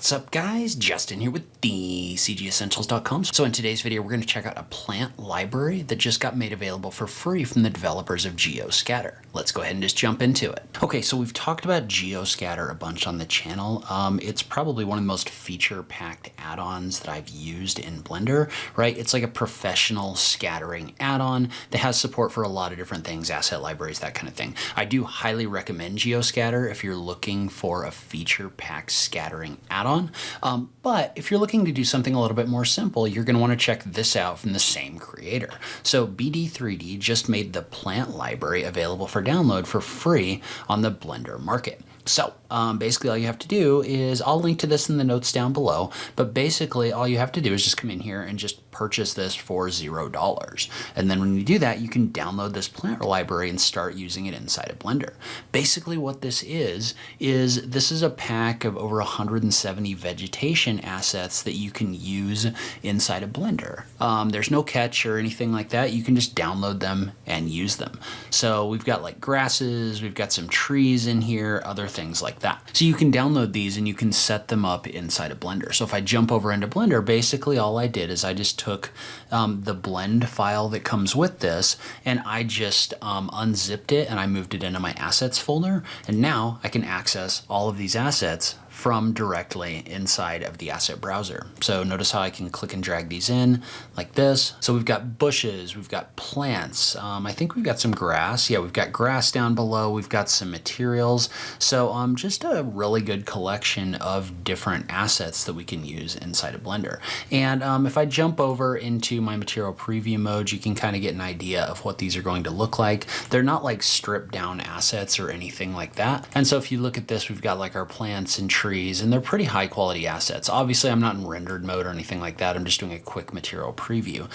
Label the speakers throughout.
Speaker 1: What's up guys, Justin here with the CGEssentials.com. So in today's video, we're going to check out a plant library that just got made available for free from the developers of GeoScatter. Let's go ahead and just jump into it. Okay, so we've talked about GeoScatter a bunch on the channel. It's probably one of the most feature-packed add-ons that I've used in Blender, right? It's like a professional scattering add-on that has support for a lot of different things, asset libraries, that kind of thing. I do highly recommend GeoScatter if you're looking for a feature-packed scattering add-on. But if you're looking to do something a little bit more simple, you're going to want to check this out from the same creator. So BD3D just made the plant library available for download for free on the Blender market. So basically all you have to do is, I'll link to this in the notes down below, but basically all you have to do is just come in here and just purchase this for $0. And then when you do that, you can download this plant library and start using it inside of Blender. Basically what this is this is a pack of over 170 vegetation assets that you can use inside of Blender. There's no catch or anything like that. You can just download them and use them. So we've got like grasses, we've got some trees in here, other things like that. So you can download these and you can set them up inside of Blender. So if I jump over into Blender, basically all I did is I just took the blend file that comes with this and I just unzipped it and I moved it into my assets folder. And now I can access all of these assets from directly inside of the asset browser. So notice how I can click and drag these in like this. So we've got bushes, we've got plants. I think we've got some grass. Yeah, we've got grass down below. We've got some materials. So just a really good collection of different assets that we can use inside of Blender. And if I jump over into my material preview mode, you can kind of get an idea of what these are going to look like. They're not like stripped down assets or anything like that. And so if you look at this, we've got like our plants and trees, and they're pretty high quality assets. Obviously I'm not in rendered mode or anything like that. I'm just doing a quick material preview.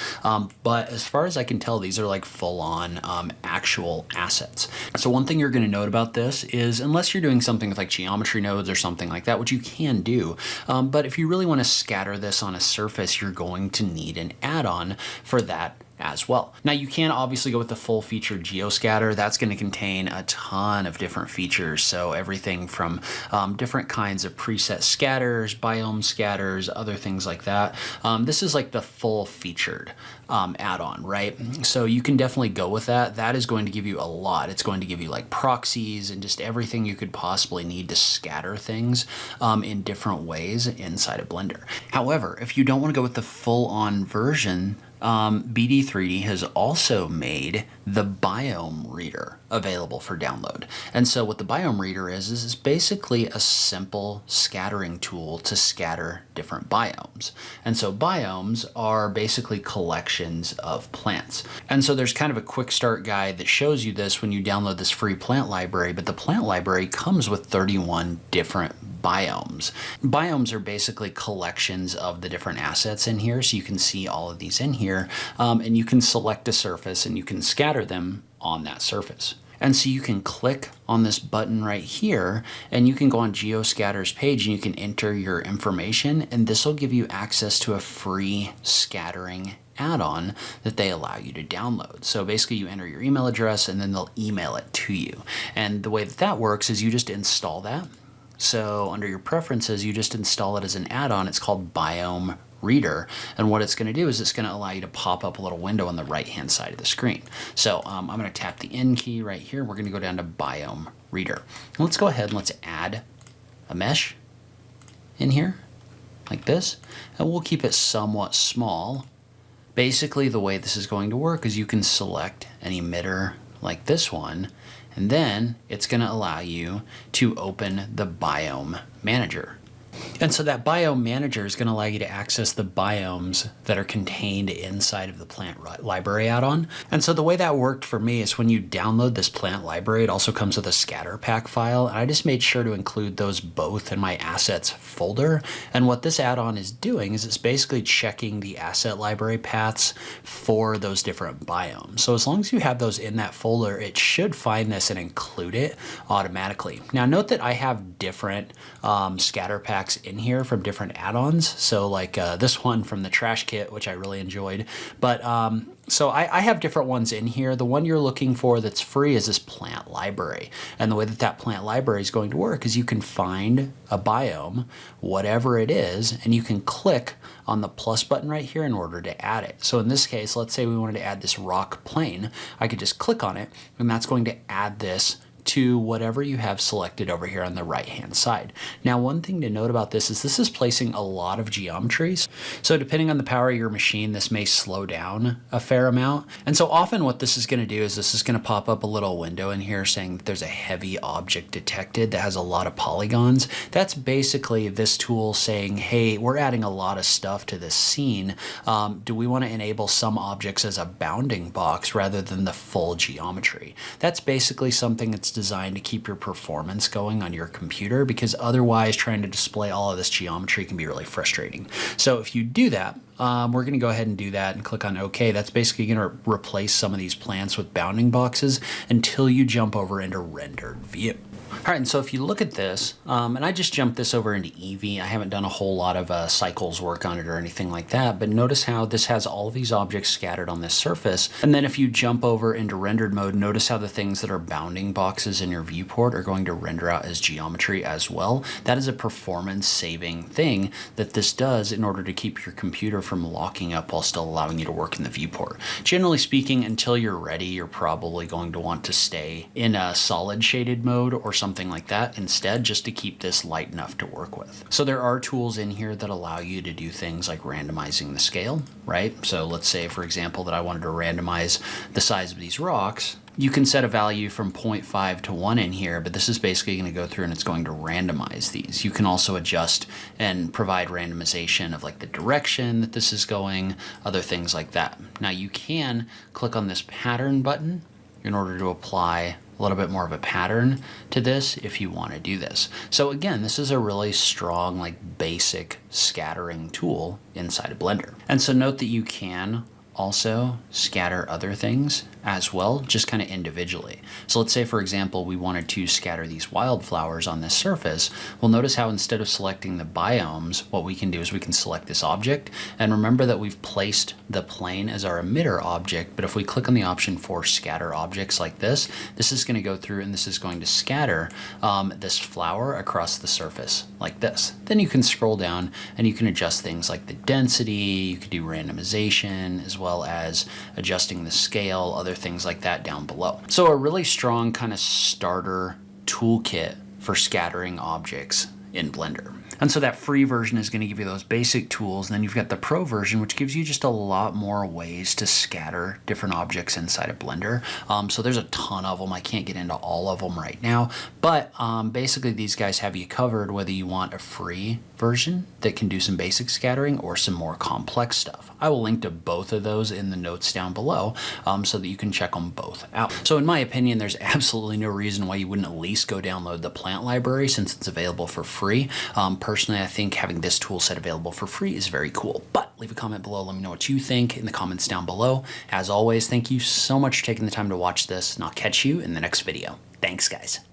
Speaker 1: But as far as I can tell, these are like full on actual assets. So one thing you're going to note about this is, unless you're doing something with like geometry nodes or something like that, which you can do, but if you really want to scatter this on a surface, you're going to need an add-on for that as well. Now you can obviously go with the full featured GeoScatter. That's going to contain a ton of different features. So everything from different kinds of preset scatters, biome scatters, other things like that. This is like the full featured add-on, right? So you can definitely go with that. That is going to give you a lot. It's going to give you like proxies and just everything you could possibly need to scatter things in different ways inside of Blender. However, if you don't want to go with the full-on version, BD3D has also made the Biome Reader available for download. And so what the Biome Reader is it's basically a simple scattering tool to scatter different biomes. And so biomes are basically collections of plants. And so there's kind of a quick start guide that shows you this when you download this free plant library, but the plant library comes with 31 different biomes. Biomes are basically collections of the different assets in here, so you can see all of these in here, and you can select a surface and you can scatter them on that surface. And so you can click on this button right here and you can go on GeoScatter's page and you can enter your information, and this will give you access to a free scattering add-on that they allow you to download. So basically you enter your email address and then they'll email it to you. And the way that that works is you just install that. So under your preferences, you just install it as an add-on. It's called Biome Reader. And what it's going to do is it's going to allow you to pop up a little window on the right-hand side of the screen. So I'm going to tap the N key right here. We're going to go down to Biome Reader. And let's go ahead and let's add a mesh in here like this. And we'll keep it somewhat small. Basically, the way this is going to work is you can select an emitter like this one, and then it's going to allow you to open the Biome Manager. And so that Biome Manager is going to allow you to access the biomes that are contained inside of the plant library add-on. And so the way that worked for me is when you download this plant library, it also comes with a scatter pack file. And I just made sure to include those both in my assets folder. And what this add-on is doing is it's basically checking the asset library paths for those different biomes. So as long as you have those in that folder, it should find this and include it automatically. Now note that I have different scatter packs in here from different add-ons. So like this one from the trash kit, which I really enjoyed. But so I have different ones in here. The one you're looking for that's free is this plant library. And the way that that plant library is going to work is you can find a biome, whatever it is, and you can click on the plus button right here in order to add it. So in this case, let's say we wanted to add this rock plane. I could just click on it, and that's going to add this to whatever you have selected over here on the right hand side. Now, one thing to note about this is placing a lot of geometries. So depending on the power of your machine, this may slow down a fair amount. And so often what this is going to do is this is going to pop up a little window in here saying that there's a heavy object detected that has a lot of polygons. That's basically this tool saying, hey, we're adding a lot of stuff to this scene. Do we want to enable some objects as a bounding box rather than the full geometry? That's basically something that's designed to keep your performance going on your computer, because otherwise trying to display all of this geometry can be really frustrating. So if you do that, we're going to go ahead and do that and click on OK. That's basically going to replace some of these plants with bounding boxes until you jump over into rendered view. All right, and so if you look at this, and I just jumped this over into Eevee. I haven't done a whole lot of cycles work on it or anything like that, but notice how this has all of these objects scattered on this surface. And then if you jump over into rendered mode, notice how the things that are bounding boxes in your viewport are going to render out as geometry as well. That is a performance saving thing that this does in order to keep your computer from locking up while still allowing you to work in the viewport. Generally speaking, until you're ready, you're probably going to want to stay in a solid shaded mode or something like that instead, just to keep this light enough to work with. So there are tools in here that allow you to do things like randomizing the scale, right? So let's say, for example, that I wanted to randomize the size of these rocks. You can set a value from 0.5 to 1 in here, but this is basically going to go through and it's going to randomize these. You can also adjust and provide randomization of like the direction that this is going, other things like that. Now you can click on this pattern button in order to apply a little bit more of a pattern to this if you want to do this. So again, this is a really strong, like basic scattering tool inside of Blender. And so note that you can also scatter other things as well, just kind of individually. So let's say, for example, we wanted to scatter these wildflowers on this surface. Well, notice how instead of selecting the biomes, what we can do is we can select this object. And remember that we've placed the plane as our emitter object, but if we click on the option for scatter objects like this, this is going to go through and this is going to scatter this flower across the surface like this. Then you can scroll down and you can adjust things like the density, you could do randomization, as well as adjusting the scale, other things like that down below. So a really strong kind of starter toolkit for scattering objects in Blender. And so that free version is going to give you those basic tools. And then you've got the pro version, which gives you just a lot more ways to scatter different objects inside of Blender. So there's a ton of them. I can't get into all of them right now, but basically these guys have you covered whether you want a free version that can do some basic scattering or some more complex stuff. I will link to both of those in the notes down below so that you can check them both out. So in my opinion, there's absolutely no reason why you wouldn't at least go download the plant library since it's available for free. Personally, I think having this tool set available for free is very cool, but leave a comment below. Let me know what you think in the comments down below. As always, thank you so much for taking the time to watch this, and I'll catch you in the next video. Thanks, guys.